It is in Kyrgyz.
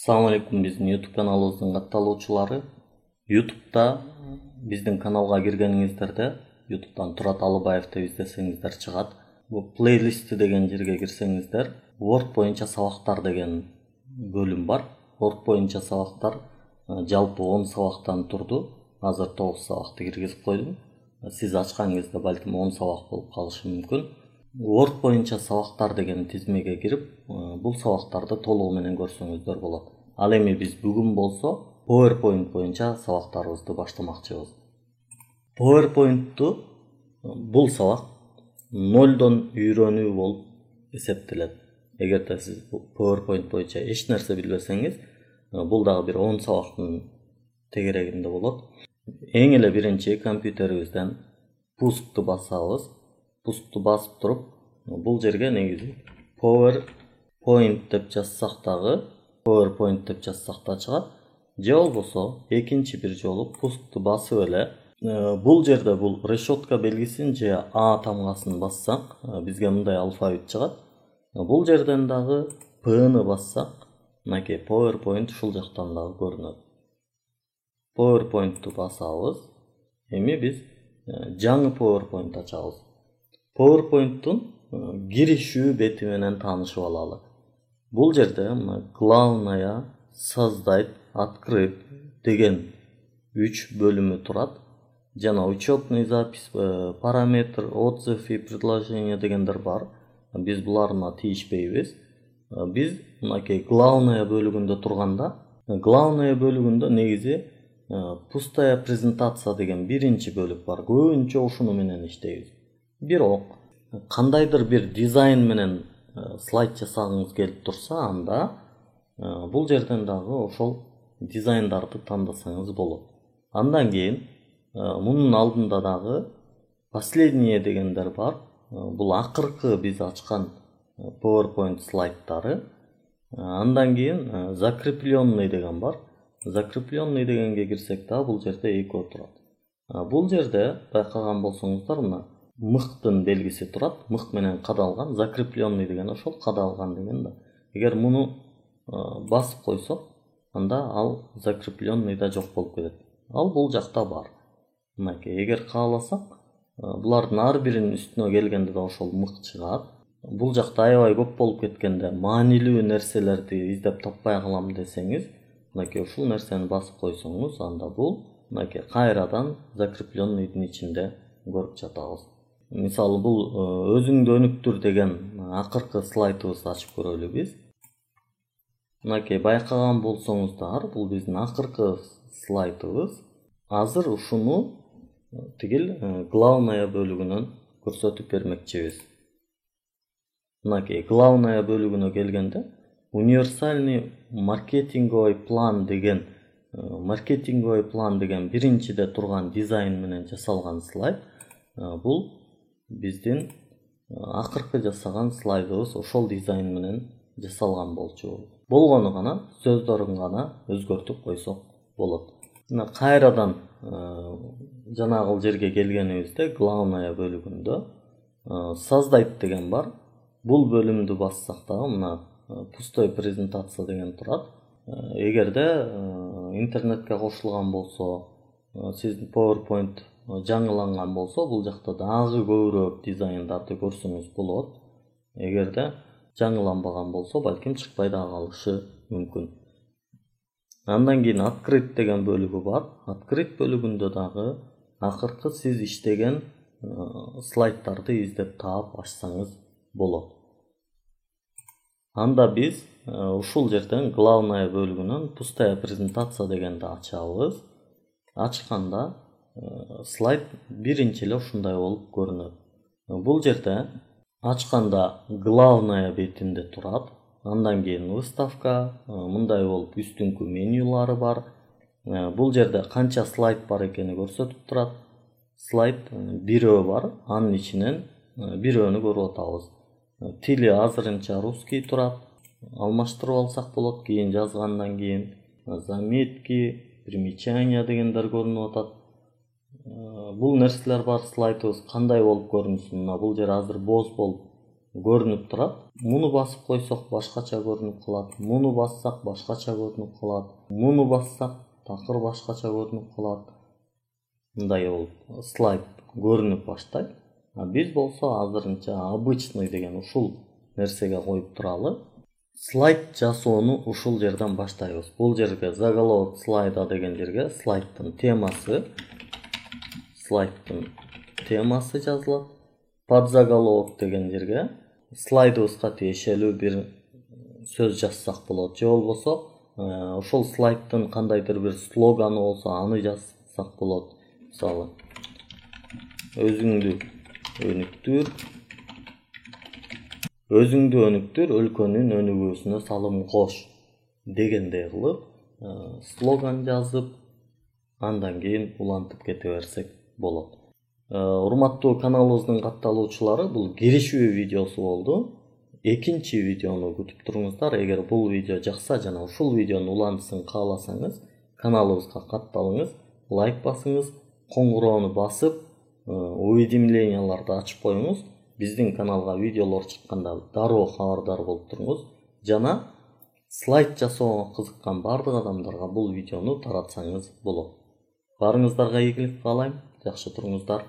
Assalamu alaikum, биздин YouTube каналыбыздын катталуучулары. YouTube'да биздин каналга киргениңиздерде YouTube'дан Турат Алыбаев деп издесеңиздер чыгат. Бу плейлисти деген жерге кирсеңиздер, Word боюнча сабактар деген бөлүм бар. Word боюнча сабактар жалпы 10 сабактан турду. Азыр 9 сабакты киргизип койдум. Сиз ачкан кезде балким 10 сабак болуп калышы мүмкүн. Word боюнча сабактар деген тизмеге кирип, бул сабактарды толугу менен көрсөңүздөр болот. Ал эми биз бүгүн болсо PowerPoint боюнча сабактарыбызды баштамакчыбыз. PowerPoint'ту бул сабак 0дон үйрөнүү болуп эсептелет. Эгерде сиз PowerPoint боюнча эч нерсе билбесеңиз, бул дагы бир 10 сабактын тегерегинде болот. Эң эле биринчи компьютерибизден пускту басабыз. Пускту басып туруп, бул жерге негизи PowerPoint деп жазсак дагы, PowerPoint деп жазсак да чыгат. Же болбосо экинчи бир жолу пускту басып эле, бул жерде бул решетка белгисин же А тамгасын бассак, бизге мындай алфавит чыгат. Бул жерден дагы P-ны бассак, мынакей PowerPoint ушул жактан дагы көрүнөт. PowerPoint'ту басабыз. Эми биз жаңы PowerPoint ачабыз. PowerPoint'тун киришүү бети менен таанышып алалы. Бул жерде главная, создать, открыть деген 3 бөлүмү турат. Жана учетный запись, параметр, отзыв и предложение дегендер бар. Биз буларына тийишпейбиз. Биз мынакей главная бөлүгүндө турганда, главная бөлүгүндө негизи пустая презентация деген биринчи бөлүк бар. Көбүнчө ушуну менен иштейбиз. Бирок кандайдыр бир дизайн менен слайд жасагыңыз келип турса, анда бул жерден дагы ошол дизайндарды тандасаңыз болот. Андан кийин мунун алдында дагы последнее дегендер бар. Бул акыркы биз ачкан PowerPoint слайддары. Андан кийин закрепленный деген бар. Закрепленный дегенге кирсек да бул жерде экөө турат. Бул жерде байкаган болсоңуздар, мына мыктын белгиси турат. Мык менен кадалган, закрепленный деген ошол кадалган деген да. Эгер муну басып койсок, анда ал закрепленный да жок болуп кетет. Ал бул жакта бар. Мынакей, эгер кааласак, булардын ар биринин үстүнө келгенде да ошол мык чыгат. Бул жакта аябай көп болуп кеткенде, маанилүү нерселерди издеп таппай калам десеңиз, мынакей ушул нерсени басып койсоңуз, анда бул мынакей кайрадан закрепленныйдын ичинде көрүп жатабыз. Мисалы, бул өзүңдү өнүктүр деген акыркы слайдыбызды ачып көрөлү биз. Мынакей байкаган болсоңуздар, бул биздин акыркы слайдыбыз. Азыр ушуну тигил главная бөлүгүнөн көрсөтүп бермекчибиз. Мынакей главная бөлүгүнө келгенде, универсальный маркетинговый план деген биринчиде турган дизайн менен жасалган слайд. Бул биздин акыркы жасаган слайдыбыз ошол дизайн менен жасалган болчу. Болгону гана сөздөрүн гана өзгөртүп койсок болот. Мына кайрадан жанагыл жерге келгенибизде, главная бөлүгүндө создать деген бар. Бул бөлүмдү бассак дагы мына пустой презентация деген турат. Эгерде интернетке кошулган болсо, сиздин PowerPoint жаңыланган болсо, бул жакта дагы көбүрөөк дизайндарды көрсөңүз болот. Эгерде жаңыланбаган болсо, балким чыкпай да калышы мүмкүн. Андан кийин открыть деген бөлүгү бар. Открыть бөлүгүндө дагы акыркы сиз иштеген слайддарды издеп таап ачсаңыз болот. Анда биз ушул жерден главная бөлүгүнөн пустая презентация дегенди ачабыз. Ачканда слайд биринчи эле ушундай болуп көрүнөт. Бул жерде ачканда главная бетинде турат. Андан кийин выставка, мындай болуп үстүңкү менюлары бар. Бул жерде канча слайд бар экени көрсөтүп турат. Слайд бирөө бар, анын ичинен бирөөнү көрүп атабыз. Тили азырынча русский турат. Алмаштырып алсак болот, кийин жазгандан кийин заметки, примечания дегендер көрүнүп атат. Бул нерселер бар слайдыбыз кандай болуп көрүнсүн. Бул жер азыр боз болуп көрүнүп турат. Муну басып койсок башкача көрүнүп калат. Муну бассак башкача көрүнүп калат. Муну бассак такыр башкача көрүнүп калат. Мындай болуп слайд көрүнүп баштайт. Биз болсо азырынча обычный деген ушул нерсеге коюп туралы. Слайд жасоону ушул жерден баштайбыз. Бул жерге заголовок слайда деген жерге слайдтын темасы жазылат. Подзаголовок деген жерге слайдыбызга тиешелүү бир сөз жазсак болот. Же болбосо ушул слайдтын кандайдыр бир слоганы болсо аны жазсак болот. Мисалы, өзүңдү өнүктүр, өлкөнүн өнүгүүсүнө салым кош дегендей кылып слоган жазып, андан кийин улантып кете берсек болот. Урматтуу каналыбыздын катталуучулары, бул киришүү видеосу болду. Экинчи видеону күтүп туруңуздар. Эгер бул видео жакса жана ушул видеонун улантысын кааласаңыз, каналыбызга катталыңыз, лайк басыңыз, коңгуроону басып, уведомленияларды ачып коюңуз. Биздин каналга видеолор чыкканда дароо кабардар болуп туруңуз. Жана слайд жасоого кызыккан бардык адамдарга бул видеону таратсаңыз болот. Барыңыздарга ийгилик каалайм. Жакшы туруңуздар.